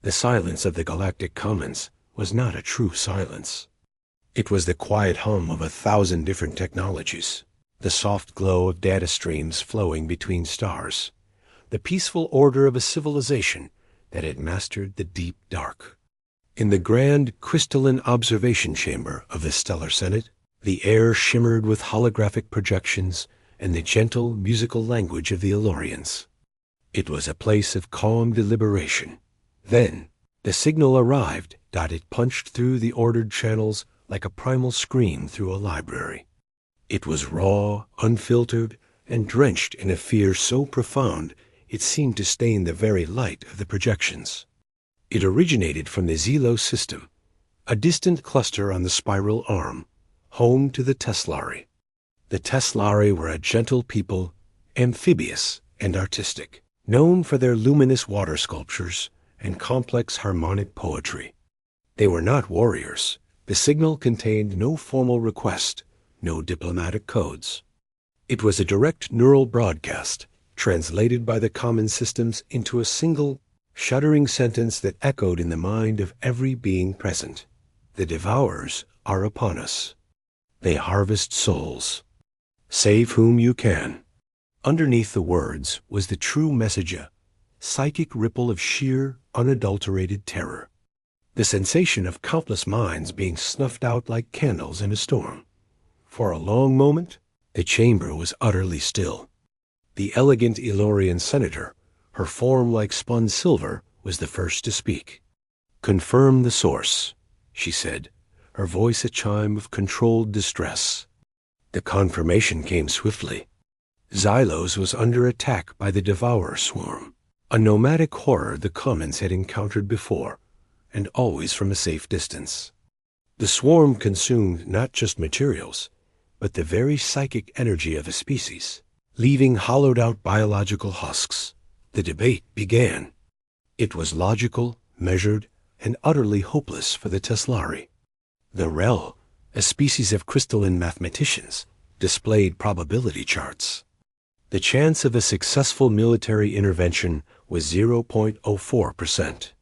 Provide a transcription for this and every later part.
The silence of the galactic commons was not a true silence. It was the quiet hum of 1,000 different technologies, the soft glow of data streams flowing between stars, the peaceful order of a civilization that had mastered the deep dark. In the grand crystalline observation chamber of the Stellar Senate, the air shimmered with holographic projections and the gentle musical language of the Elorians. It was a place of calm deliberation. Then, the signal arrived. It punched through the ordered channels like a primal scream through a library. It was raw, unfiltered, and drenched in a fear so profound it seemed to stain the very light of the projections. It originated from the Zelo system, a distant cluster on the spiral arm, home to the Teslari. The Teslari were a gentle people, amphibious and artistic, known for their luminous water sculptures and complex harmonic poetry. They were not warriors. The signal contained no formal request, no diplomatic codes. It was a direct neural broadcast, translated by the common systems into a single, shuddering sentence that echoed in the mind of every being present. The Devourers are upon us. They harvest souls. Save whom you can. Underneath the words was the true message, a psychic ripple of sheer, unadulterated terror. The sensation of countless minds being snuffed out like candles in a storm. For a long moment, the chamber was utterly still. The elegant Elorian senator, her form like spun silver, was the first to speak. "Confirm the source," she said, her voice a chime of controlled distress. The confirmation came swiftly. Xylos was under attack by the Devourer swarm, a nomadic horror the commons had encountered before, and always from a safe distance. The swarm consumed not just materials, but the very psychic energy of a species, leaving hollowed-out biological husks. The debate began. It was logical, measured, and utterly hopeless for the Teslari. The Rel, a species of crystalline mathematicians, displayed probability charts. The chance of a successful military intervention was 0.04%.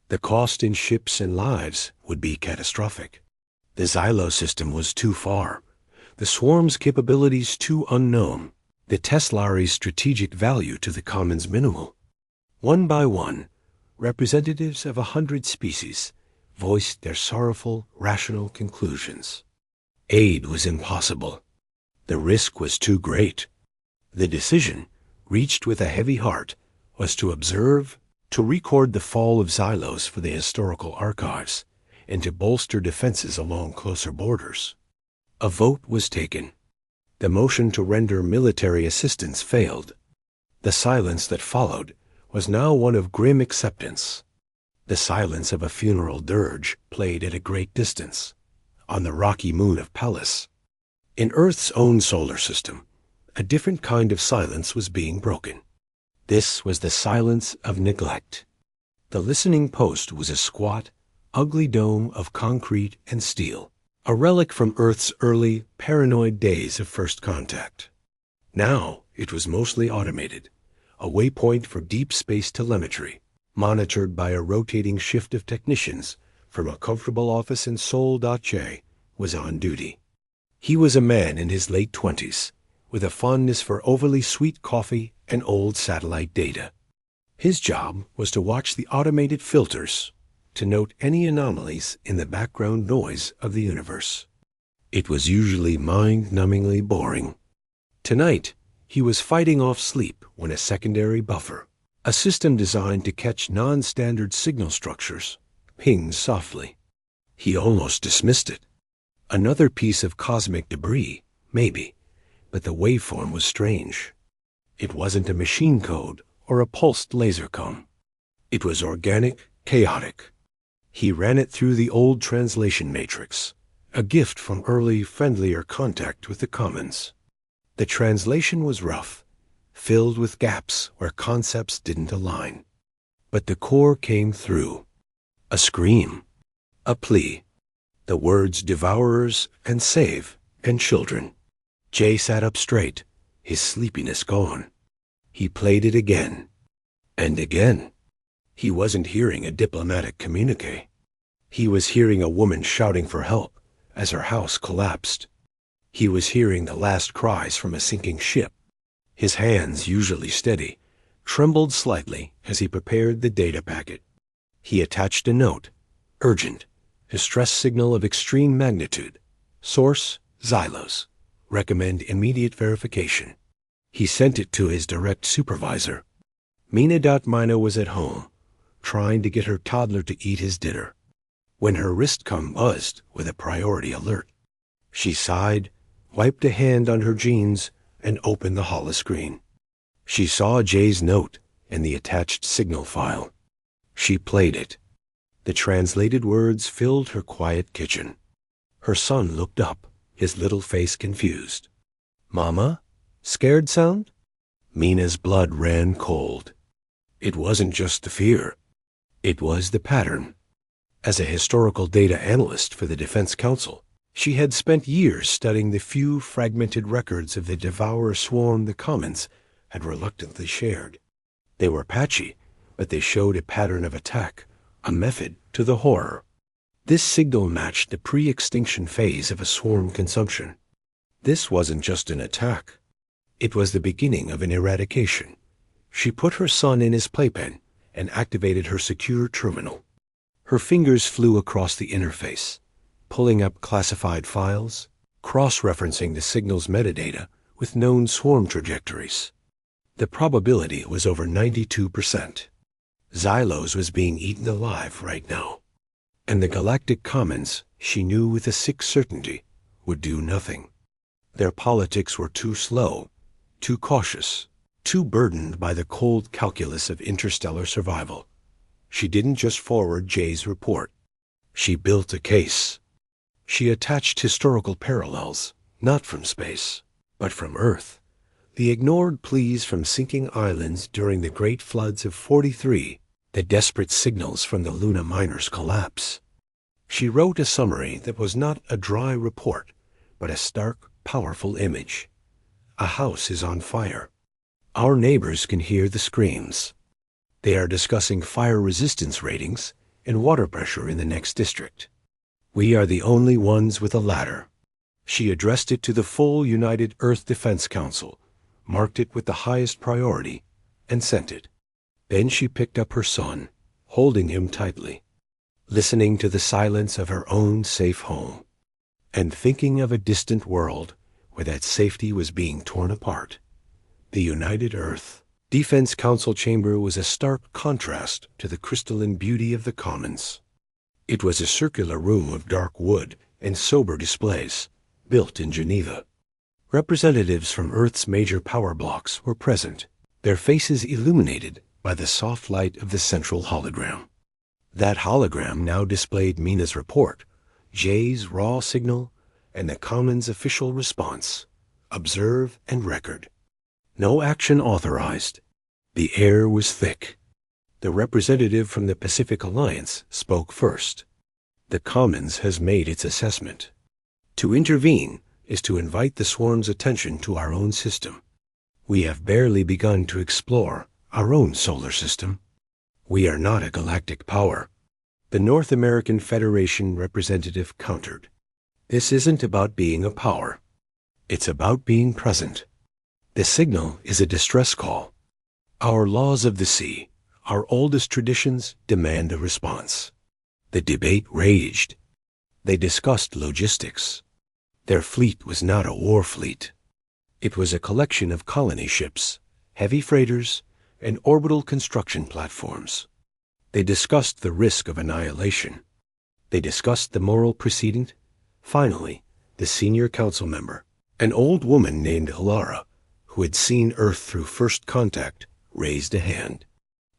The cost in ships and lives would be catastrophic. The Xylo system was too far, the swarm's capabilities too unknown, the Teslari's strategic value to the commons minimal. One by one, representatives of 100 species voiced their sorrowful, rational conclusions. Aid was impossible. The risk was too great. The decision, reached with a heavy heart, was to observe, to record the fall of Xylos for the historical archives, and to bolster defenses along closer borders. A vote was taken. The motion to render military assistance failed. The silence that followed was now one of grim acceptance. The silence of a funeral dirge played at a great distance, on the rocky moon of Pallas. In Earth's own solar system, a different kind of silence was being broken. This was the silence of neglect. The listening post was a squat, ugly dome of concrete and steel, a relic from Earth's early, paranoid days of first contact. Now it was mostly automated, a waypoint for deep space telemetry, monitored by a rotating shift of technicians from a comfortable office in Sol.J, was on duty. He was a man in his late 20s, with a fondness for overly sweet coffee and old satellite data. His job was to watch the automated filters, to note any anomalies in the background noise of the universe. It was usually mind-numbingly boring. Tonight, he was fighting off sleep when a secondary buffer, a system designed to catch non-standard signal structures, pinged softly. He almost dismissed it. Another piece of cosmic debris, maybe, but the waveform was strange. It wasn't a machine code or a pulsed lasercom. It was organic, chaotic. He ran it through the old translation matrix, a gift from early, friendlier contact with the commons. The translation was rough, filled with gaps where concepts didn't align. But the core came through. A scream, a plea, the words devourers and save and children. Jay sat up straight, his sleepiness gone. He played it again, and again. He wasn't hearing a diplomatic communique. He was hearing a woman shouting for help as her house collapsed. He was hearing the last cries from a sinking ship. His hands, usually steady, trembled slightly as he prepared the data packet. He attached a note, urgent, distress signal of extreme magnitude. Source, Xylos. Recommend immediate verification. He sent it to his direct supervisor. Mina was at home, trying to get her toddler to eat his dinner, when her wristcom buzzed with a priority alert. She sighed, wiped a hand on her jeans, and opened the holoscreen. She saw Jay's note and the attached signal file. She played it. The translated words filled her quiet kitchen. Her son looked up, his little face confused. "Mama? Scared sound?" Mina's blood ran cold. It wasn't just the fear. It was the pattern. As a historical data analyst for the Defense Council, she had spent years studying the few fragmented records of the devourer swarm the Commons had reluctantly shared. They were patchy, but they showed a pattern of attack, a method to the horror. This signal matched the pre-extinction phase of a swarm consumption. This wasn't just an attack. It was the beginning of an eradication. She put her son in his playpen and activated her secure terminal. Her fingers flew across the interface, pulling up classified files, cross-referencing the signal's metadata with known swarm trajectories. The probability was over 92%. Xylos was being eaten alive right now. And the Galactic Commons, she knew with a sick certainty, would do nothing. Their politics were too slow, too cautious, too burdened by the cold calculus of interstellar survival. She didn't just forward Jay's report. She built a case. She attached historical parallels, not from space, but from Earth. The ignored pleas from sinking islands during the great floods of '43, the desperate signals from the Luna miners' collapse. She wrote a summary that was not a dry report, but a stark, powerful image. A house is on fire. Our neighbors can hear the screams. They are discussing fire resistance ratings and water pressure in the next district. We are the only ones with a ladder. She addressed it to the full United Earth Defense Council, marked it with the highest priority, and sent it. Then she picked up her son, holding him tightly, listening to the silence of her own safe home, and thinking of a distant world where that safety was being torn apart. The United Earth Defense Council chamber was a stark contrast to the crystalline beauty of the Commons. It was a circular room of dark wood and sober displays, built in Geneva. Representatives from Earth's major power blocks were present, their faces illuminated by the soft light of the central hologram. That hologram now displayed Mina's report, Jay's raw signal, and the Commons' official response. Observe and record. No action authorized. The air was thick. The representative from the Pacific Alliance spoke first. The Commons has made its assessment. To intervene is to invite the swarm's attention to our own system. We have barely begun to explore our own solar system. We are not a galactic power. The North American Federation representative countered. This isn't about being a power. It's about being present. The signal is a distress call. Our laws of the sea, our oldest traditions, demand a response. The debate raged. They discussed logistics. Their fleet was not a war fleet. It was a collection of colony ships, heavy freighters, and orbital construction platforms. They discussed the risk of annihilation. They discussed the moral precedent. Finally, the senior council member, an old woman named Alara, who had seen Earth through first contact, raised a hand.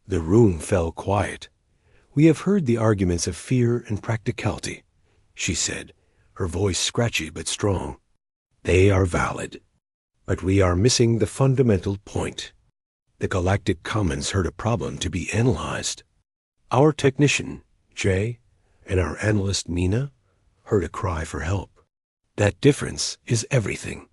The room fell quiet. We have heard the arguments of fear and practicality, she said, her voice scratchy but strong. They are valid. But we are missing the fundamental point. The Galactic Commons heard a problem to be analyzed. Our technician, Jay, and our analyst, Mina, heard a cry for help. That difference is everything.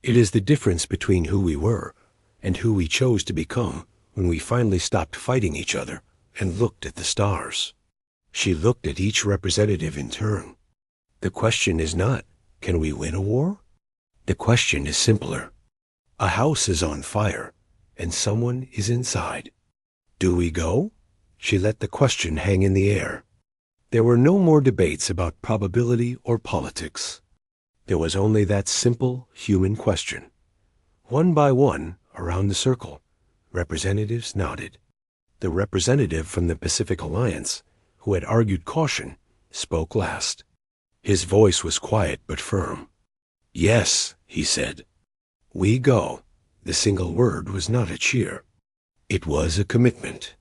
It is the difference between who we were and who we chose to become when we finally stopped fighting each other and looked at the stars. She looked at each representative in turn. The question is not, can we win a war? The question is simpler. A house is on fire, and someone is inside. Do we go? She let the question hang in the air. There were no more debates about probability or politics. There was only that simple human question. One by one, around the circle, representatives nodded. The representative from the Pacific Alliance, who had argued caution, spoke last. His voice was quiet but firm. "Yes," he said. "We go." The single word was not a cheer. It was a commitment.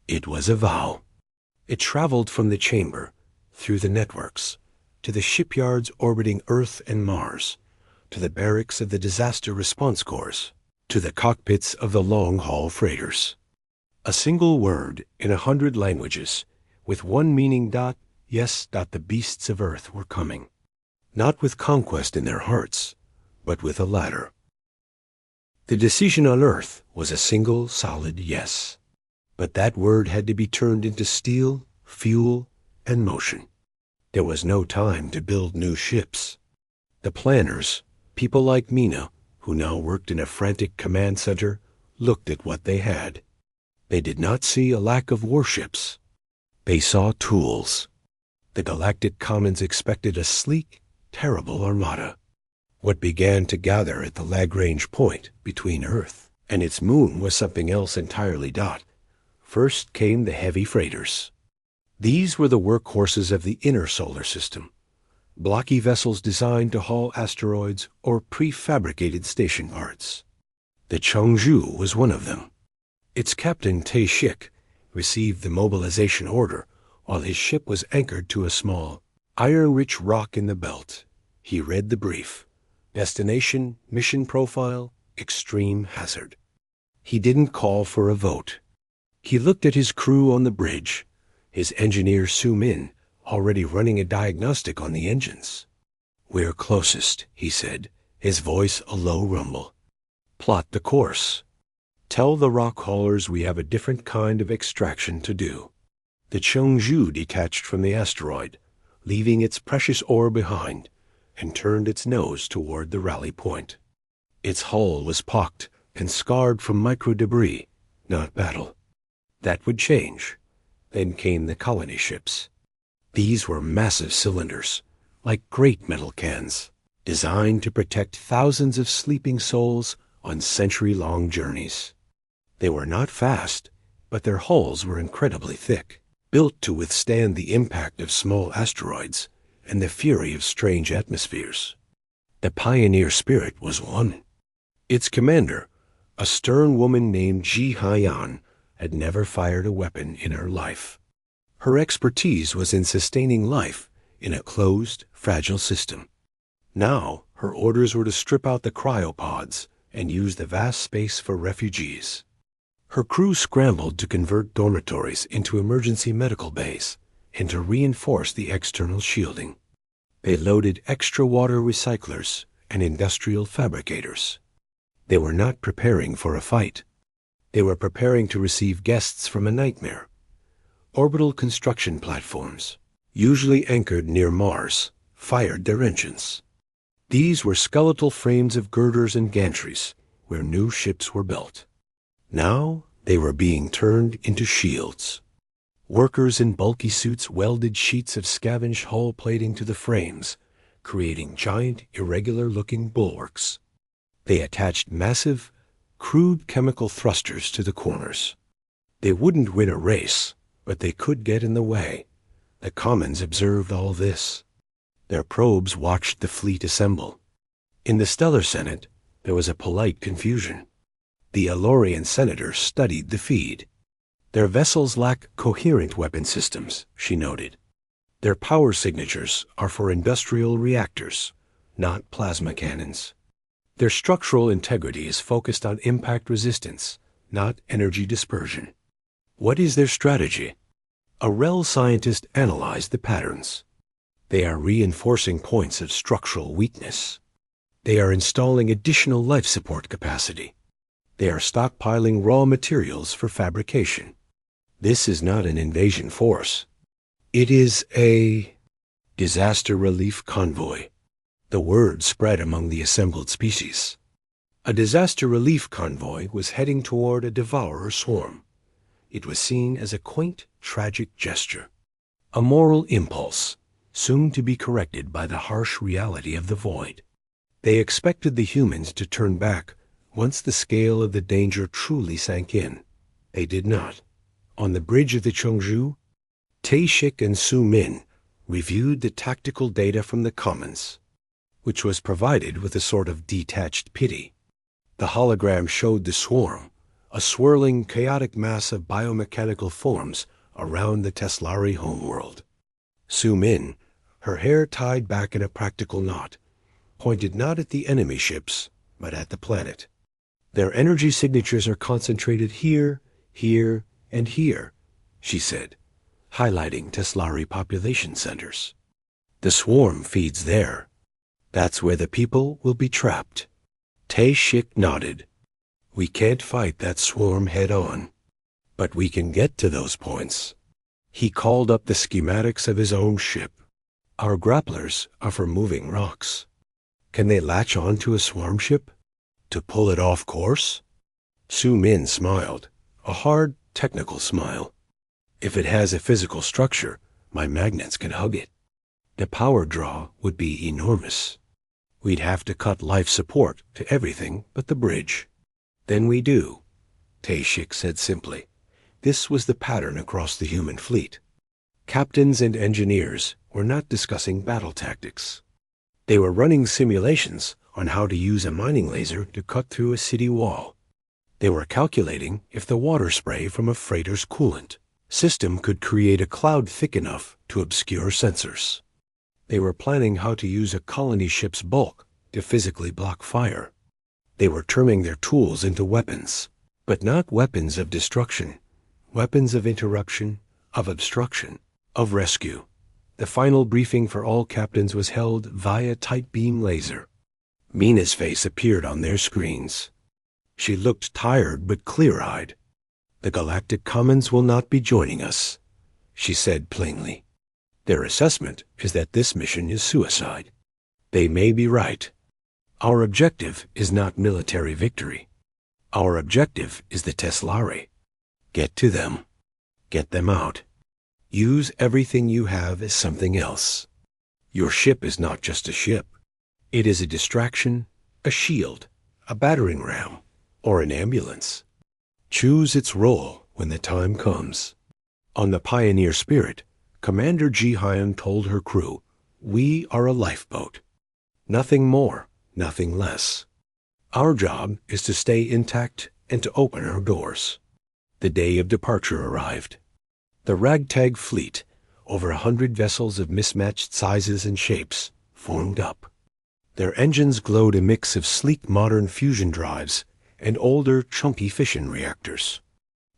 It was a vow. It traveled from the chamber, through the networks, to the shipyards orbiting Earth and Mars, to the barracks of the disaster response corps, to the cockpits of the long-haul freighters. A single word in 100 languages, with one meaning. Yes, the beasts of Earth were coming. Not with conquest in their hearts, but with a ladder. The decision on Earth was a single solid yes. But that word had to be turned into steel, fuel, and motion. There was no time to build new ships. The planners, people like Mina, who now worked in a frantic command center, looked at what they had. They did not see a lack of warships. They saw tools. The Galactic Commons expected a sleek, terrible armada. What began to gather at the Lagrange point between Earth and its moon was something else entirely. First came the heavy freighters. These were the workhorses of the inner solar system, blocky vessels designed to haul asteroids or prefabricated station parts. The Changzhou was one of them. Its captain, Tae-shik, received the mobilization order while his ship was anchored to a small, iron-rich rock in the belt. He read the brief. Destination, mission profile, extreme hazard. He didn't call for a vote. He looked at his crew on the bridge, his engineer Su Min already running a diagnostic on the engines. "We're closest," he said, his voice a low rumble. "Plot the course. Tell the rock haulers we have a different kind of extraction to do." The Changzhou detached from the asteroid, leaving its precious ore behind, and turned its nose toward the rally point. Its hull was pocked and scarred from micro-debris, not battle. That would change. Then came the colony ships. These were massive cylinders, like great metal cans, designed to protect thousands of sleeping souls on century-long journeys. They were not fast, but their hulls were incredibly thick, built to withstand the impact of small asteroids and the fury of strange atmospheres. The pioneer spirit was one. Its commander, a stern woman named Ji Haiyan, had never fired a weapon in her life. Her expertise was in sustaining life in a closed, fragile system. Now, her orders were to strip out the cryopods and use the vast space for refugees. Her crew scrambled to convert dormitories into emergency medical bays and to reinforce the external shielding. They loaded extra water recyclers and industrial fabricators. They were not preparing for a fight. They were preparing to receive guests from a nightmare. Orbital construction platforms, usually anchored near Mars, fired their engines. These were skeletal frames of girders and gantries where new ships were built. Now they were being turned into shields. Workers in bulky suits welded sheets of scavenged hull plating to the frames, creating giant, irregular-looking bulwarks. They attached massive, crude chemical thrusters to the corners. They wouldn't win a race, but they could get in the way. The Commons observed all this. Their probes watched the fleet assemble. In the Stellar Senate, there was a polite confusion. The Elorian senators studied the feed. Their vessels lack coherent weapon systems, she noted. Their power signatures are for industrial reactors, not plasma cannons. Their structural integrity is focused on impact resistance, not energy dispersion. What is their strategy? A REL scientist analyzed the patterns. They are reinforcing points of structural weakness. They are installing additional life support capacity. They are stockpiling raw materials for fabrication. This is not an invasion force. It is a disaster relief convoy. The word spread among the assembled species. A disaster relief convoy was heading toward a devourer swarm. It was seen as a quaint, tragic gesture, a moral impulse, soon to be corrected by the harsh reality of the void. They expected the humans to turn back once the scale of the danger truly sank in. They did not. On the bridge of the Chongju, Tae-shik and Su-min reviewed the tactical data from the Commons, which was provided with a sort of detached pity. The hologram showed the swarm, a swirling, chaotic mass of biomechanical forms around the Teslari homeworld. Su-min, her hair tied back in a practical knot, pointed not at the enemy ships, but at the planet. Their energy signatures are concentrated here, here, and here, she said, highlighting Teslari population centers. The swarm feeds there. That's where the people will be trapped. Tae-shik nodded. We can't fight that swarm head-on, but we can get to those points. He called up the schematics of his own ship. Our grapplers are for moving rocks. Can they latch on to a swarm ship? To pull it off course? Su-min smiled, a hard, technical smile. If it has a physical structure, my magnets can hug it. The power draw would be enormous. We'd have to cut life support to everything but the bridge. Then we do, Tae-shik said simply. This was the pattern across the human fleet. Captains and engineers were not discussing battle tactics. They were running simulations on how to use a mining laser to cut through a city wall. They were calculating if the water spray from a freighter's coolant system could create a cloud thick enough to obscure sensors. They were planning how to use a colony ship's bulk to physically block fire. They were turning their tools into weapons, but not weapons of destruction, weapons of interruption, of obstruction, of rescue. The final briefing for all captains was held via tight beam laser. Mina's face appeared on their screens. She looked tired but clear-eyed. The Galactic Commons will not be joining us, she said plainly. Their assessment is that this mission is suicide. They may be right. Our objective is not military victory. Our objective is the Teslari. Get to them. Get them out. Use everything you have as something else. Your ship is not just a ship. It is a distraction, a shield, a battering ram, or an ambulance. Choose its role when the time comes. On the Pioneer Spirit, Commander Ji-hyun told her crew, "We are a lifeboat. Nothing more, nothing less. Our job is to stay intact and to open our doors." The day of departure arrived. The ragtag fleet, over 100 vessels of mismatched sizes and shapes, formed up. Their engines glowed a mix of sleek modern fusion drives and older, chumpy fission reactors.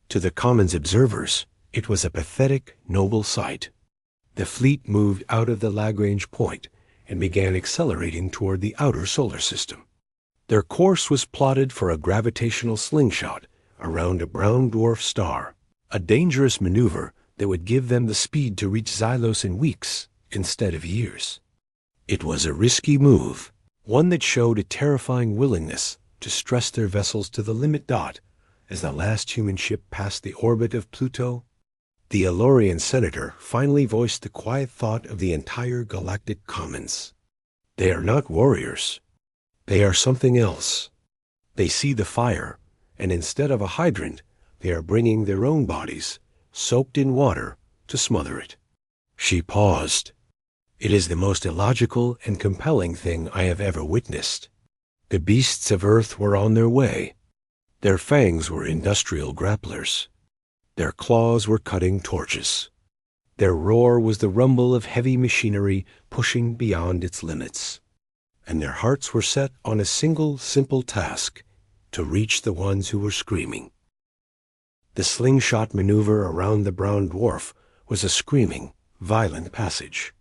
To the Commons observers, it was a pathetic, noble sight. The fleet moved out of the Lagrange point and began accelerating toward the outer solar system. Their course was plotted for a gravitational slingshot around a brown dwarf star, a dangerous maneuver that would give them the speed to reach Xylos in weeks instead of years. It was a risky move, one that showed a terrifying willingness to stress their vessels to the limit dot as the last human ship passed the orbit of Pluto. The Elorian senator finally voiced the quiet thought of the entire Galactic Commons. They are not warriors. They are something else. They see the fire, and instead of a hydrant, they are bringing their own bodies, soaked in water, to smother it. She paused. It is the most illogical and compelling thing I have ever witnessed. The beasts of Earth were on their way. Their fangs were industrial grapplers. Their claws were cutting torches. Their roar was the rumble of heavy machinery pushing beyond its limits. And their hearts were set on a single simple task, to reach the ones who were screaming. The slingshot maneuver around the brown dwarf was a screaming, violent passage.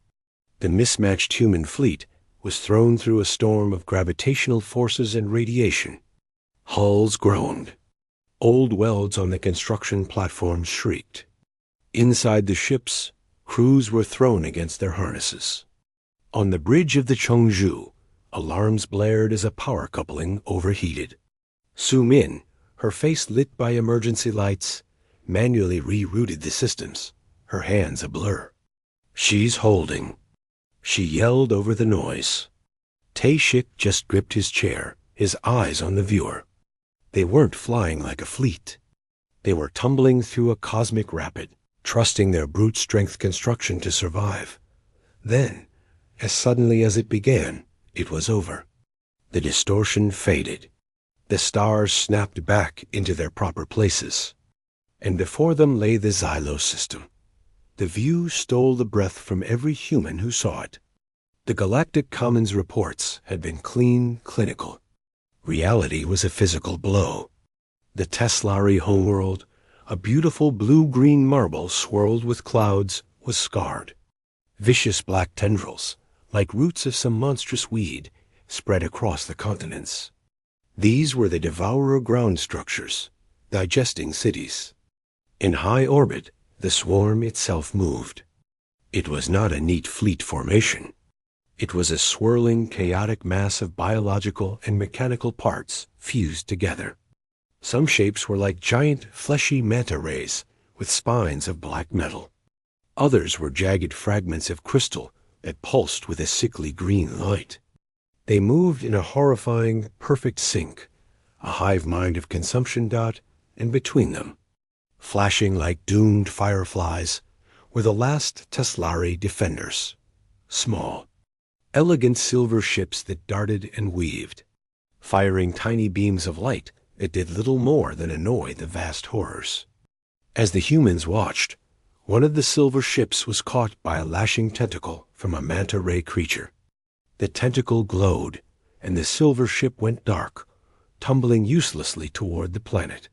The mismatched human fleet was thrown through a storm of gravitational forces and radiation. Hulls groaned. Old welds on the construction platforms shrieked. Inside the ships, crews were thrown against their harnesses. On the bridge of the Chengju, alarms blared as a power coupling overheated. Su Min, her face lit by emergency lights, manually rerouted the systems, her hands a blur. "She's holding," she yelled over the noise. Tae-shik just gripped his chair, his eyes on the viewer. They weren't flying like a fleet. They were tumbling through a cosmic rapid, trusting their brute strength construction to survive. Then, as suddenly as it began, it was over. The distortion faded. The stars snapped back into their proper places. And before them lay the Xylo system. The view stole the breath from every human who saw it. The Galactic Commons reports had been clean, clinical. Reality was a physical blow. The Teslari homeworld, a beautiful blue-green marble swirled with clouds, was scarred. Vicious black tendrils, like roots of some monstrous weed, spread across the continents. These were the devourer ground structures, digesting cities. In high orbit, the swarm itself moved. It was not a neat fleet formation. It was a swirling, chaotic mass of biological and mechanical parts fused together. Some shapes were like giant, fleshy manta rays with spines of black metal. Others were jagged fragments of crystal that pulsed with a sickly green light. They moved in a horrifying, perfect sync, a hive mind of consumption dot, and between them, flashing like doomed fireflies, were the last Teslari defenders. Small, elegant silver ships that darted and weaved, firing tiny beams of light that did little more than annoy the vast horrors. As the humans watched, one of the silver ships was caught by a lashing tentacle from a manta ray creature. The tentacle glowed, and the silver ship went dark, tumbling uselessly toward the planet.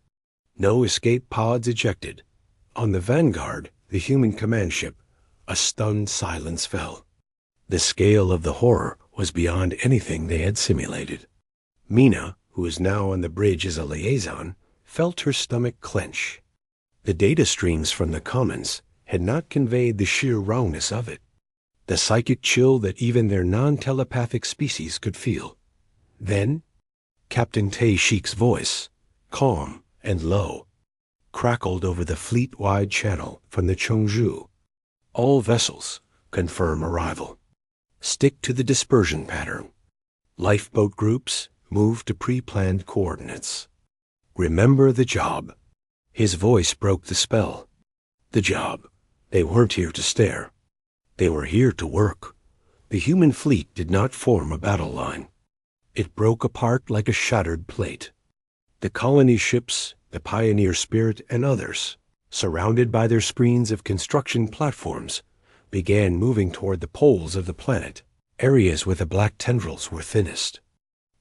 No escape pods ejected. On the Vanguard, the human command ship, a stunned silence fell. The scale of the horror was beyond anything they had simulated. Mina, who was now on the bridge as a liaison, felt her stomach clench. The data streams from the Commons had not conveyed the sheer wrongness of it, the psychic chill that even their non-telepathic species could feel. Then, Captain Tae-shik's voice, calm and low, crackled over the fleet-wide channel from the Chengju. "All vessels, confirm arrival. Stick to the dispersion pattern. Lifeboat groups, move to pre-planned coordinates. Remember the job." His voice broke the spell. The job. They weren't here to stare. They were here to work. The human fleet did not form a battle line. It broke apart like a shattered plate. The colony ships, the Pioneer Spirit, and others, surrounded by their screens of construction platforms, began moving toward the poles of the planet, areas where the black tendrils were thinnest.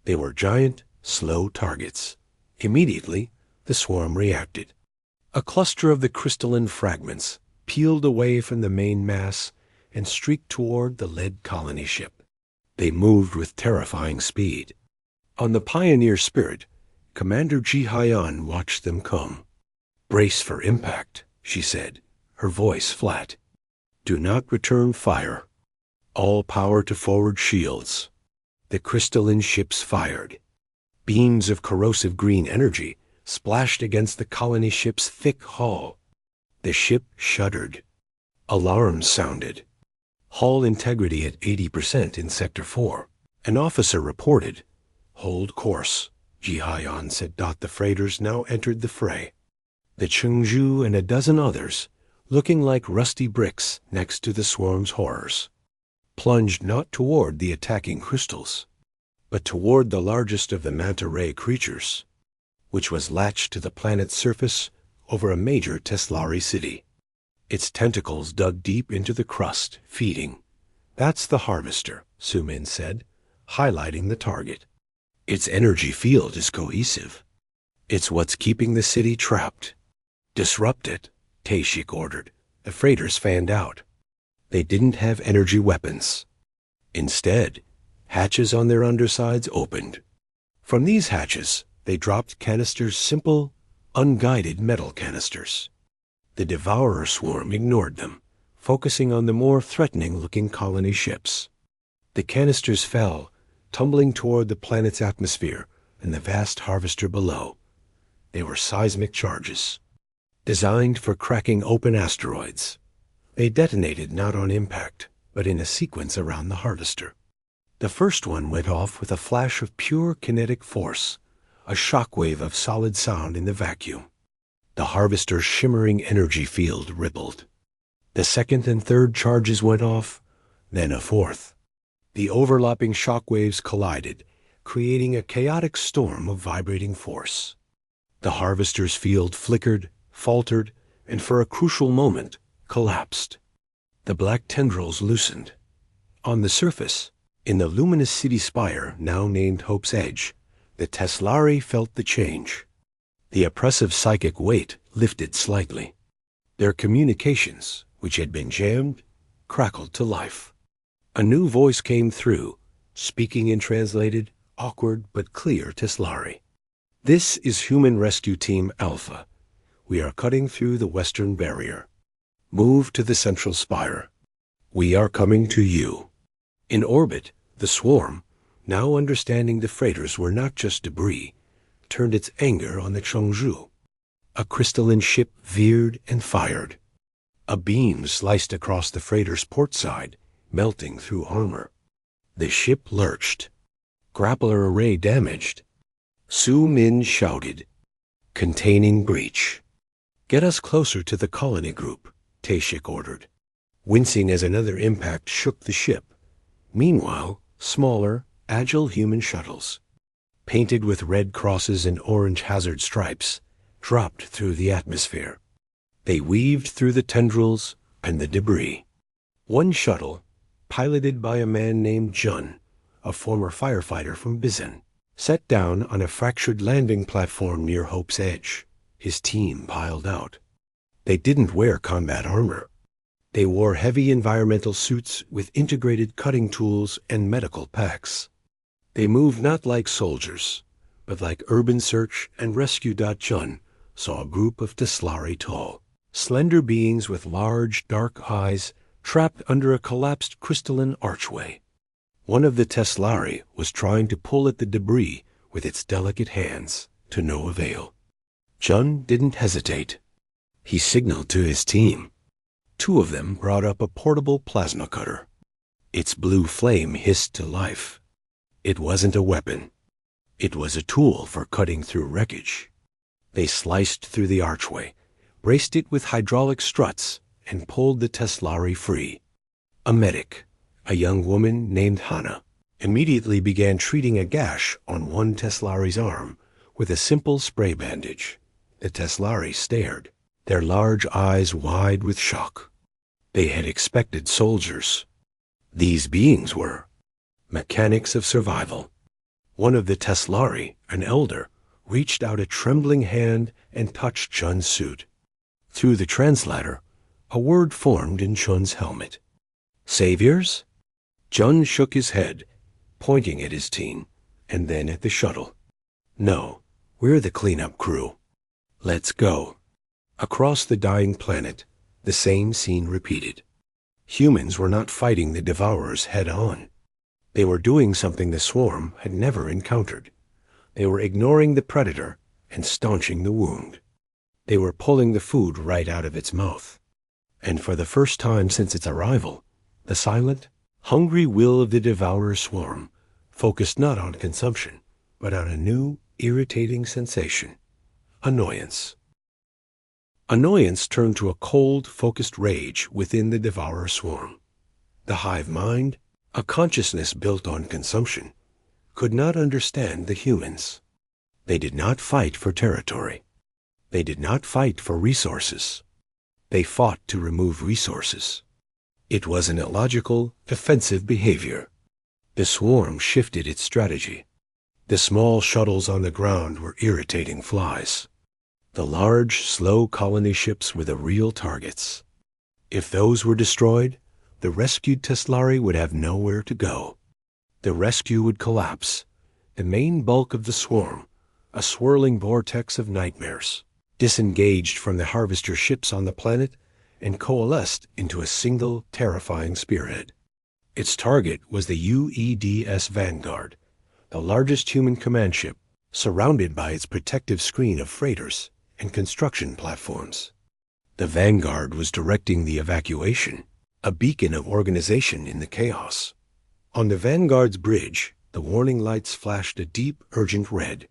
They were giant, slow targets. Immediately, the swarm reacted. A cluster of the crystalline fragments peeled away from the main mass and streaked toward the lead colony ship. They moved with terrifying speed. On the Pioneer Spirit, Commander Ji Hyan watched them come. "Brace for impact," she said, her voice flat. "Do not return fire. All power to forward shields." The crystalline ships fired. Beams of corrosive green energy splashed against the colony ship's thick hull. The ship shuddered. Alarms sounded. Hull integrity at 80% in Sector 4. An officer reported. "Hold course," Ji Hyan said. The freighters now entered the fray. The Chengju and a dozen others, looking like rusty bricks next to the swarm's horrors, plunged not toward the attacking crystals, but toward the largest of the manta ray creatures, which was latched to the planet's surface over a major Teslari city. Its tentacles dug deep into the crust, feeding. "That's the harvester," Su Min said, highlighting the target. "Its energy field is cohesive. It's what's keeping the city trapped." "Disrupt it," Tae-shik ordered. The freighters fanned out. They didn't have energy weapons. Instead, hatches on their undersides opened. From these hatches, they dropped canisters, simple, unguided metal canisters. The Devourer swarm ignored them, focusing on the more threatening-looking colony ships. The canisters fell, tumbling toward the planet's atmosphere and the vast harvester below. They were seismic charges, designed for cracking open asteroids. They detonated not on impact, but in a sequence around the harvester. The first one went off with a flash of pure kinetic force, a shockwave of solid sound in the vacuum. The harvester's shimmering energy field rippled. The second and third charges went off, then a fourth. The overlapping shockwaves collided, creating a chaotic storm of vibrating force. The harvester's field flickered, faltered, and for a crucial moment, collapsed. The black tendrils loosened. On the surface, in the luminous city spire now named Hope's Edge, the Teslari felt the change. The oppressive psychic weight lifted slightly. Their communications, which had been jammed, crackled to life. A new voice came through, speaking in translated, awkward but clear Teslari. "This is Human Rescue Team Alpha. We are cutting through the western barrier. Move to the central spire. We are coming to you." In orbit, the swarm, now understanding the freighters were not just debris, turned its anger on the Chongzhu. A crystalline ship veered and fired. A beam sliced across the freighter's port side, melting through armor. The ship lurched. Grappler array damaged. Su Min shouted, "Containing breach." "Get us closer to the colony group," Taeshik ordered, wincing as another impact shook the ship. Meanwhile, smaller, agile human shuttles, painted with red crosses and orange hazard stripes, dropped through the atmosphere. They weaved through the tendrils and the debris. One shuttle, piloted by a man named Jun, a former firefighter from Bizen, sat down on a fractured landing platform near Hope's Edge. His team piled out. They didn't wear combat armor. They wore heavy environmental suits with integrated cutting tools and medical packs. They moved not like soldiers, but like urban search and rescue. Jun saw a group of Teslari tall, slender beings with large, dark eyes trapped under a collapsed crystalline archway. One of the Teslari was trying to pull at the debris with its delicate hands, to no avail. Jun didn't hesitate. He signaled to his team. Two of them brought up a portable plasma cutter. Its blue flame hissed to life. It wasn't a weapon. It was a tool for cutting through wreckage. They sliced through the archway, braced it with hydraulic struts, and pulled the Teslari free. A medic, a young woman named Hana, immediately began treating a gash on one Teslari's arm with a simple spray bandage. The Teslari stared, their large eyes wide with shock. They had expected soldiers. These beings were mechanics of survival. One of the Teslari, an elder, reached out a trembling hand and touched Chun's suit. Through the translator, a word formed in Chun's helmet. "Saviors?" Chun shook his head, pointing at his team, and then at the shuttle. "No, we're the cleanup crew. Let's go." Across the dying planet, the same scene repeated. Humans were not fighting the Devourers head-on. They were doing something the swarm had never encountered. They were ignoring the predator and staunching the wound. They were pulling the food right out of its mouth. And for the first time since its arrival, the silent, hungry will of the Devourer swarm focused not on consumption, but on a new, irritating sensation: annoyance. Annoyance turned to a cold, focused rage within the Devourer swarm. The hive mind, a consciousness built on consumption, could not understand the humans. They did not fight for territory. They did not fight for resources. They fought to remove resources. It was an illogical, defensive behavior. The swarm shifted its strategy. The small shuttles on the ground were irritating flies. The large, slow colony ships were the real targets. If those were destroyed, the rescued Teslari would have nowhere to go. The rescue would collapse, the main bulk of the swarm, a swirling vortex of nightmares, disengaged from the harvester ships on the planet and coalesced into a single, terrifying spearhead. Its target was the UEDS Vanguard, the largest human command ship, surrounded by its protective screen of freighters and construction platforms. The Vanguard was directing the evacuation, a beacon of organization in the chaos. On the Vanguard's bridge, the warning lights flashed a deep, urgent red.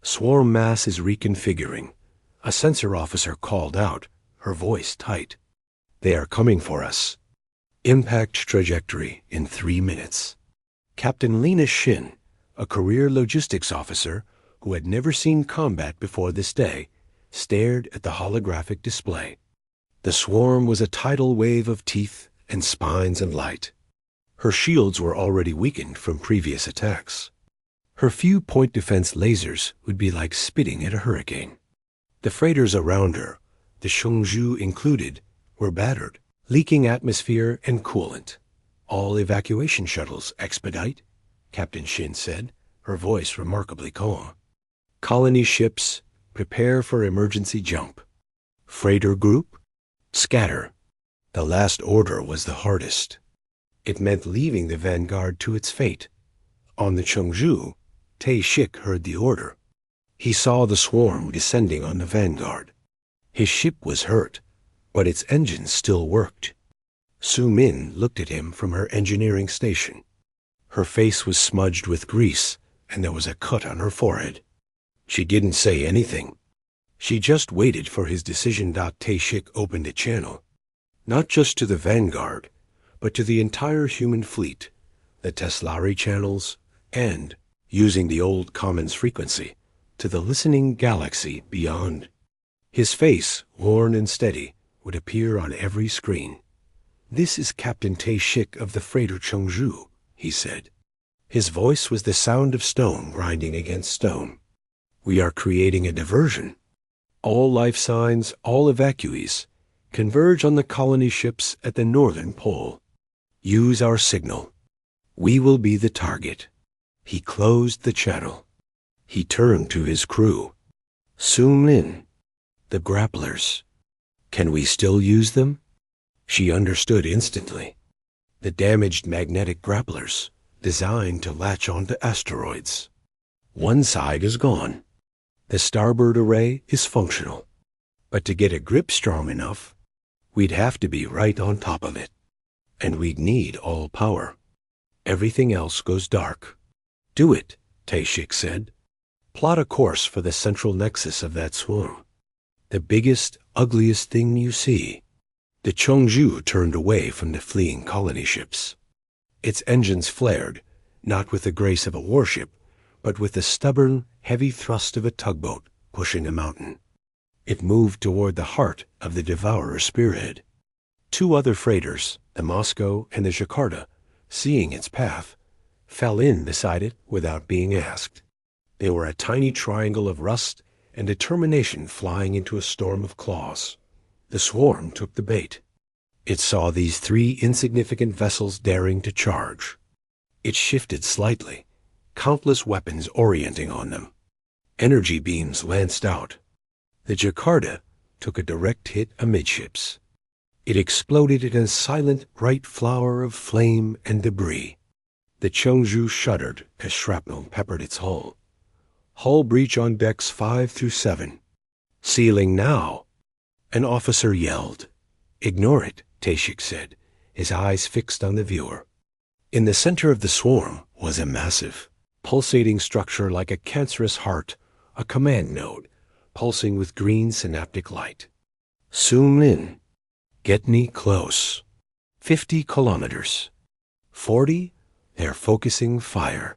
"Swarm mass is reconfiguring," a sensor officer called out, her voice tight. "They are coming for us. Impact trajectory in 3 minutes." Captain Lena Shin, a career logistics officer who had never seen combat before this day, stared at the holographic display. The swarm was a tidal wave of teeth and spines and light. Her shields were already weakened from previous attacks. Her few point defense lasers would be like spitting at a hurricane. The freighters around her, the Chongju included, were battered, leaking atmosphere and coolant. "All evacuation shuttles expedite," Captain Shin said, her voice remarkably calm. "Colony ships, prepare for emergency jump. Freighter group, scatter." The last order was the hardest. It meant leaving the Vanguard to its fate. On the Chongju, Tae-shik heard the order. He saw the swarm descending on the Vanguard. His ship was hurt, but its engines still worked. Su-min looked at him from her engineering station. Her face was smudged with grease, and there was a cut on her forehead. She didn't say anything. She just waited for his decision. Tae-shik opened a channel, not just to the Vanguard, but to the entire human fleet, the Teslari channels, and, using the old Commons frequency, to the listening galaxy beyond. His face, worn and steady, would appear on every screen. "This is Captain Tae-shik of the freighter Chongju," he said. His voice was the sound of stone grinding against stone. "We are creating a diversion. All life signs, all evacuees, converge on the colony ships at the northern pole. Use our signal. We will be the target." He closed the channel. He turned to his crew. "Su-min, the grapplers. Can we still use them?" She understood instantly. The damaged magnetic grapplers, designed to latch onto asteroids. One side is gone. The starboard array is functional. But to get a grip strong enough, we'd have to be right on top of it. And we'd need all power. Everything else goes dark. "Do it," Tae-shik said. "Plot a course for the central nexus of that swarm. The biggest, ugliest thing you see." The Chongju turned away from the fleeing colony ships. Its engines flared, not with the grace of a warship, but with the stubborn, heavy thrust of a tugboat pushing a mountain. It moved toward the heart of the Devourer spearhead. 2 other freighters, the Moscow and the Jakarta, seeing its path, fell in beside it without being asked. They were a tiny triangle of rust and determination flying into a storm of claws. The swarm took the bait. It saw these 3 insignificant vessels daring to charge. It shifted slightly, countless weapons orienting on them. Energy beams lanced out. The Jakarta took a direct hit amidships. It exploded in a silent, bright flower of flame and debris. The Chongju shuddered as shrapnel peppered its hull. "Hull breach on decks 5 through 7. Sealing now." An officer yelled. "Ignore it," Tae-shik said, his eyes fixed on the viewer. In the center of the swarm was a massive, pulsating structure like a cancerous heart, a command node, pulsing with green synaptic light. "Su-min, get me close. 50 kilometers. 40, they're focusing fire."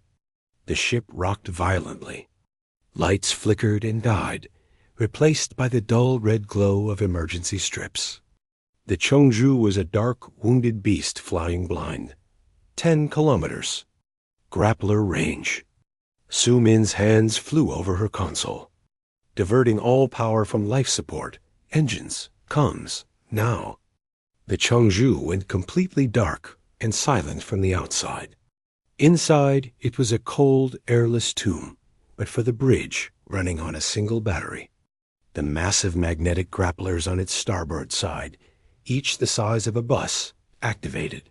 The ship rocked violently. Lights flickered and died, replaced by the dull red glow of emergency strips. The Chongju was a dark, wounded beast flying blind. 10 kilometers. Grappler range. Su-min's hands flew over her console, diverting all power from life support, engines, comms, now. The Chongju went completely dark and silent from the outside. Inside, it was a cold, airless tomb, but for the bridge running on a single battery. The massive magnetic grapplers on its starboard side, each the size of a bus, activated.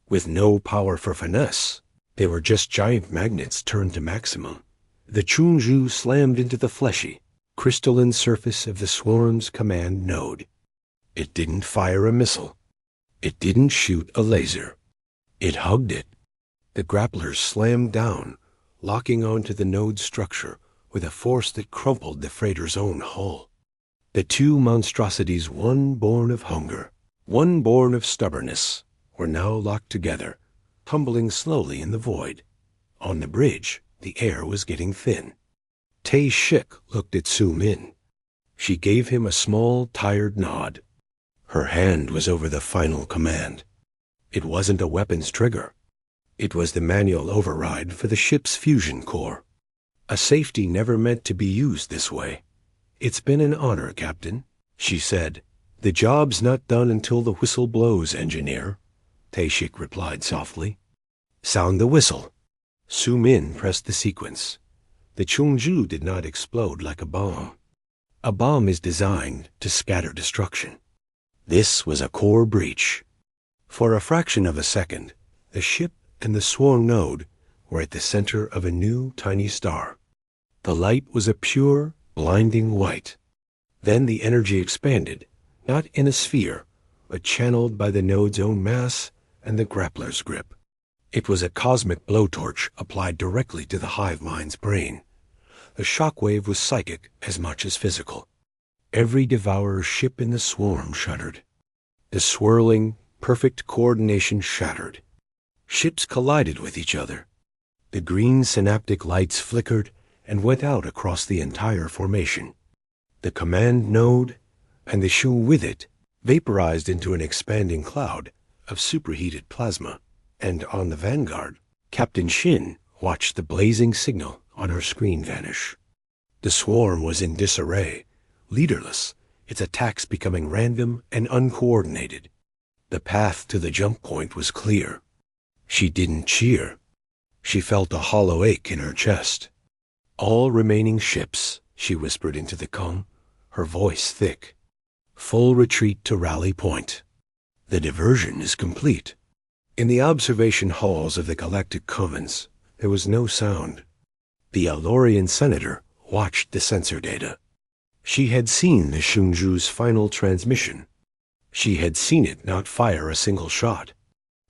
With no power for finesse, they were just giant magnets turned to maximum. The Chungju slammed into the fleshy, crystalline surface of the swarm's command node. It didn't fire a missile. It didn't shoot a laser. It hugged it. The grapplers slammed down, locking onto the node's structure with a force that crumpled the freighter's own hull. The two monstrosities, one born of hunger, one born of stubbornness, were now locked together, tumbling slowly in the void. On the bridge, the air was getting thin. Tae Shik looked at Su Min. She gave him a small, tired nod. Her hand was over the final command. It wasn't a weapon's trigger. It was the manual override for the ship's fusion core. A safety never meant to be used this way. "It's been an honor, Captain," she said. "The job's not done until the whistle blows, engineer," Tae Shik replied softly. "Sound the whistle." Su Min pressed the sequence. The Chungju did not explode like a bomb. A bomb is designed to scatter destruction. This was a core breach. For a fraction of a second, the ship and the swarm node were at the center of a new tiny star. The light was a pure, blinding white. Then the energy expanded, not in a sphere, but channeled by the node's own mass and the grappler's grip. It was a cosmic blowtorch applied directly to the hive mind's brain. The shockwave was psychic as much as physical. Every devourer's ship in the swarm shuddered. The swirling, perfect coordination shattered. Ships collided with each other. The green synaptic lights flickered and went out across the entire formation. The command node, and the Shu with it, vaporized into an expanding cloud of superheated plasma, and on the vanguard, Captain Shin watched the blazing signal on her screen vanish. The swarm was in disarray, leaderless, its attacks becoming random and uncoordinated. The path to the jump point was clear. She didn't cheer. She felt a hollow ache in her chest. "All remaining ships," she whispered into the calm, her voice thick. "Full retreat to rally point. The diversion is complete." In the observation halls of the Galactic Commons, there was no sound. The Alorian senator watched the sensor data. She had seen the Shungju's final transmission. She had seen it not fire a single shot.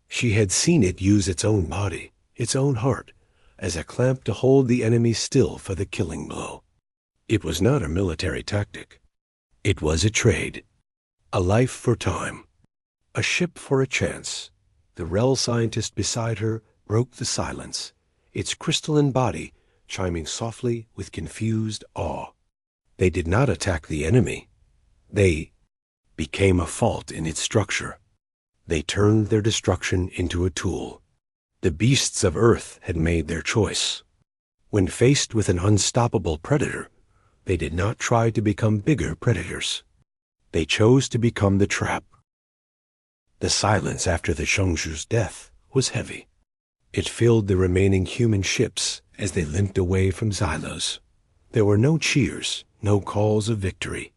She had seen it use its own body, its own heart, as a clamp to hold the enemy still for the killing blow. It was not a military tactic. It was a trade. A life for time. A ship for a chance. The Rel scientist beside her broke the silence, its crystalline body chiming softly with confused awe. They did not attack the enemy. They became a fault in its structure. They turned their destruction into a tool. The beasts of Earth had made their choice. When faced with an unstoppable predator, they did not try to become bigger predators. They chose to become the trap. The silence after the Shungju's death was heavy. It filled the remaining human ships as they limped away from Xylos. There were no cheers, no calls of victory.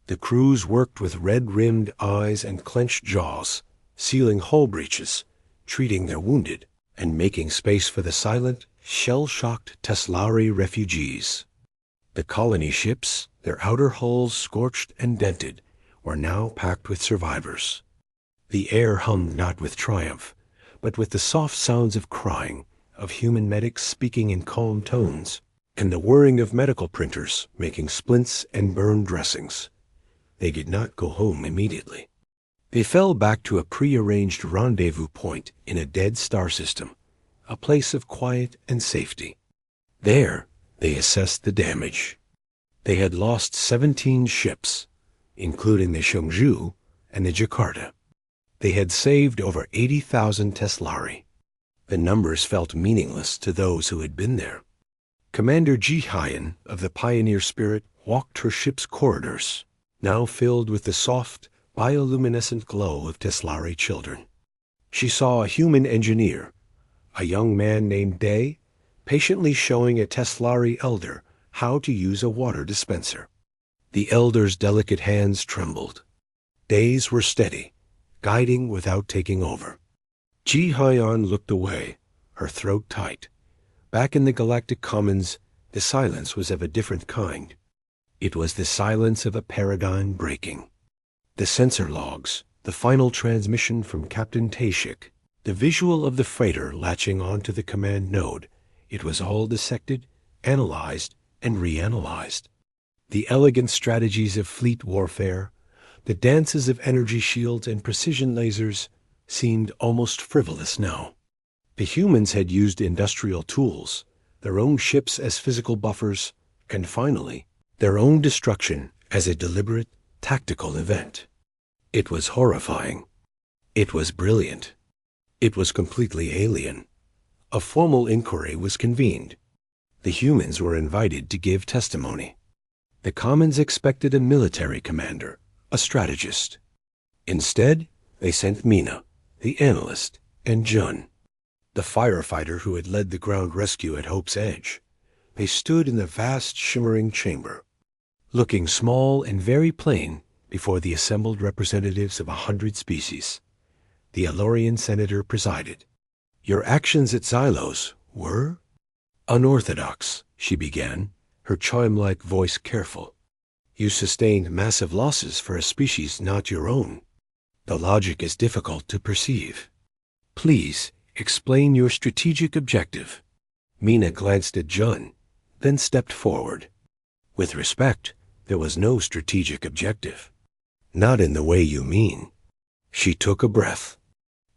The crews worked with red-rimmed eyes and clenched jaws, sealing hull breaches, treating their wounded, and making space for the silent, shell-shocked Teslari refugees. The colony ships, their outer hulls scorched and dented, were now packed with survivors. The air hummed not with triumph, but with the soft sounds of crying, of human medics speaking in calm tones, and the whirring of medical printers making splints and burned dressings. They did not go home immediately. They fell back to a prearranged rendezvous point in a dead star system, a place of quiet and safety. There, they assessed the damage. They had lost 17 ships, including the Shungju and the Jakarta. They had saved over 80,000 Teslari. The numbers felt meaningless to those who had been there. Commander Ji-Hyen of the Pioneer Spirit walked her ship's corridors, now filled with the soft, bioluminescent glow of Teslari children. She saw a human engineer, a young man named Day, patiently showing a Teslari elder how to use a water dispenser. The elder's delicate hands trembled. Days were steady, guiding without taking over. Ji Hyan looked away, her throat tight. Back in the Galactic Commons, the silence was of a different kind. It was the silence of a paradigm breaking. The sensor logs, the final transmission from Captain Tashik, the visual of the freighter latching onto the command node, it was all dissected, analyzed, and reanalyzed. The elegant strategies of fleet warfare, the dances of energy shields and precision lasers, seemed almost frivolous now. The humans had used industrial tools, their own ships as physical buffers, and finally, their own destruction as a deliberate, tactical event. It was horrifying. It was brilliant. It was completely alien. A formal inquiry was convened. The humans were invited to give testimony. The Commons expected a military commander, a strategist. Instead, they sent Mina, the analyst, and Jun, the firefighter who had led the ground rescue at Hope's Edge. They stood in the vast, shimmering chamber, looking small and very plain before the assembled representatives of 100 species. The Elorian senator presided. Your actions at Xylos were unorthodox, she began, her chime-like voice careful. You sustained massive losses for a species not your own. The logic is difficult to perceive. Please explain your strategic objective. Mina glanced at Jun, then stepped forward. With respect, there was no strategic objective. Not in the way you mean. She took a breath.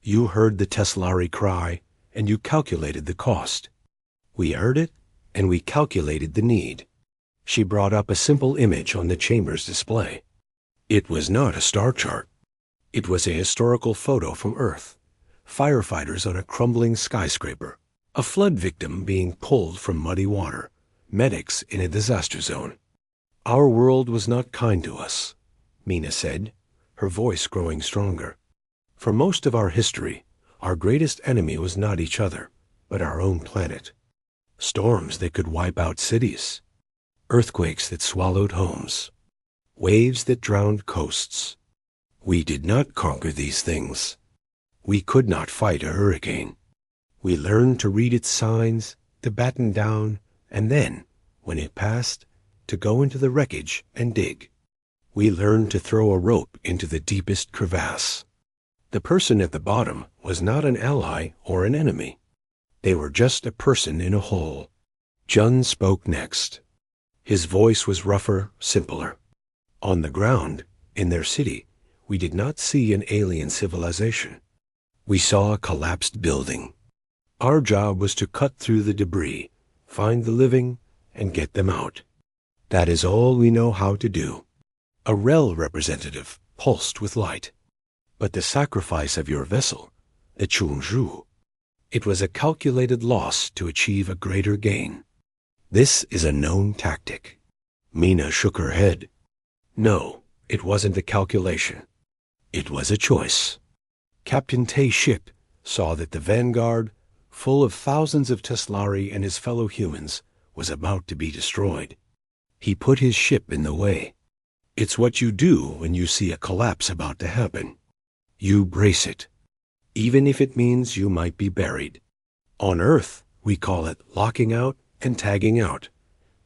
You heard the Teslari cry, and you calculated the cost. We heard it, and we calculated the need. She brought up a simple image on the chamber's display. It was not a star chart. It was a historical photo from Earth. Firefighters on a crumbling skyscraper. A flood victim being pulled from muddy water. Medics in a disaster zone. Our world was not kind to us, Mina said, her voice growing stronger. For most of our history, our greatest enemy was not each other, but our own planet. Storms that could wipe out cities. Earthquakes that swallowed homes. Waves that drowned coasts. We did not conquer these things. We could not fight a hurricane. We learned to read its signs, to batten down, and then, when it passed, to go into the wreckage and dig. We learned to throw a rope into the deepest crevasse. The person at the bottom was not an ally or an enemy. They were just a person in a hole. Jun spoke next. His voice was rougher, simpler. On the ground, in their city, we did not see an alien civilization. We saw a collapsed building. Our job was to cut through the debris, find the living, and get them out. That is all we know how to do. A REL representative pulsed with light. But the sacrifice of your vessel, the Chungju, it was a calculated loss to achieve a greater gain. This is a known tactic. Mina shook her head. No, it wasn't a calculation. It was a choice. Captain Tay's ship saw that the Vanguard, full of thousands of Teslari and his fellow humans, was about to be destroyed. He put his ship in the way. It's what you do when you see a collapse about to happen. You brace it, even if it means you might be buried. On Earth, we call it locking out and tagging out.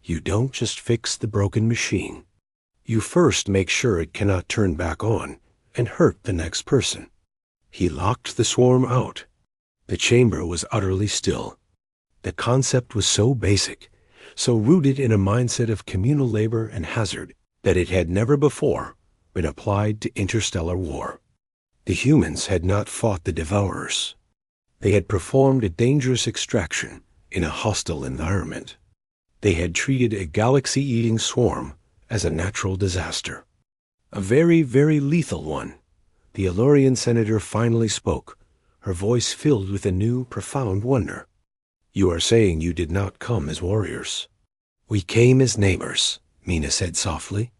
You don't just fix the broken machine. You first make sure it cannot turn back on and hurt the next person. He locked the swarm out. The chamber was utterly still. The concept was so basic, so rooted in a mindset of communal labor and hazard, that it had never before been applied to interstellar war. The humans had not fought the devourers. They had performed a dangerous extraction in a hostile environment. They had treated a galaxy-eating swarm as a natural disaster. A very, very lethal one. The Elorian senator finally spoke, her voice filled with a new, profound wonder. You are saying you did not come as warriors. We came as neighbors, Mina said softly.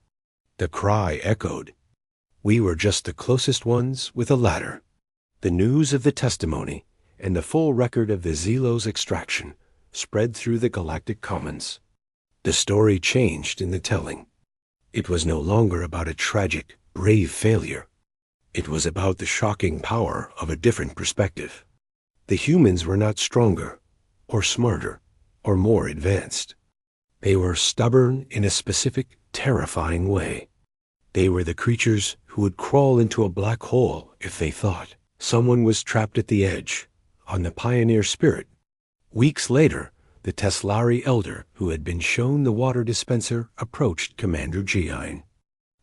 The cry echoed. We were just the closest ones with a ladder. The news of the testimony and the full record of the Xylos extraction spread through the Galactic Commons. The story changed in the telling. It was no longer about a tragic, brave failure. It was about the shocking power of a different perspective. The humans were not stronger, or smarter, or more advanced. They were stubborn in a specific, terrifying way. They were the creatures who would crawl into a black hole if they thought someone was trapped at the edge, on the pioneer spirit. Weeks later, the Teslari elder who had been shown the water dispenser approached Commander Jiine.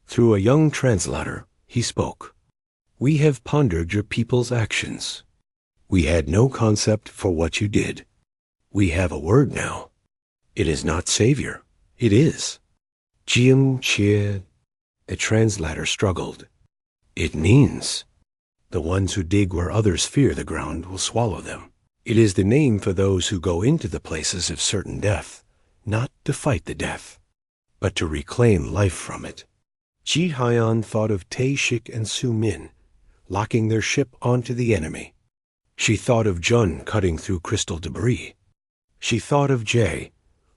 Through a young translator, he spoke. "We have pondered your people's actions. We had no concept for what you did. We have a word now. It is not savior. It is. Jiam Chie." The translator struggled. "It means the ones who dig where others fear the ground will swallow them. It is the name for those who go into the places of certain death, not to fight the death, but to reclaim life from it." Ji Haiyan thought of Tae Shik and Su Min, locking their ship onto the enemy. She thought of Jun cutting through crystal debris. She thought of Jay,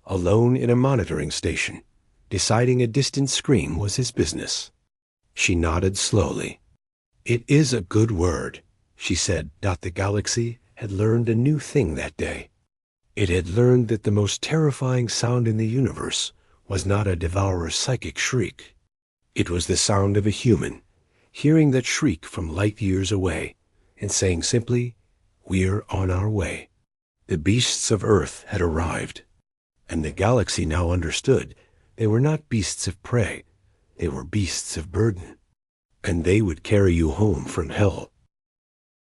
alone in a monitoring station, deciding a distant scream was his business. She nodded slowly. "It is a good word," she said. The galaxy had learned a new thing that day. It had learned that the most terrifying sound in the universe was not a devourer's psychic shriek. It was the sound of a human, hearing that shriek from light years away, and saying simply, "We're on our way." The beasts of Earth had arrived, and the galaxy now understood they were not beasts of prey, they were beasts of burden, and they would carry you home from hell.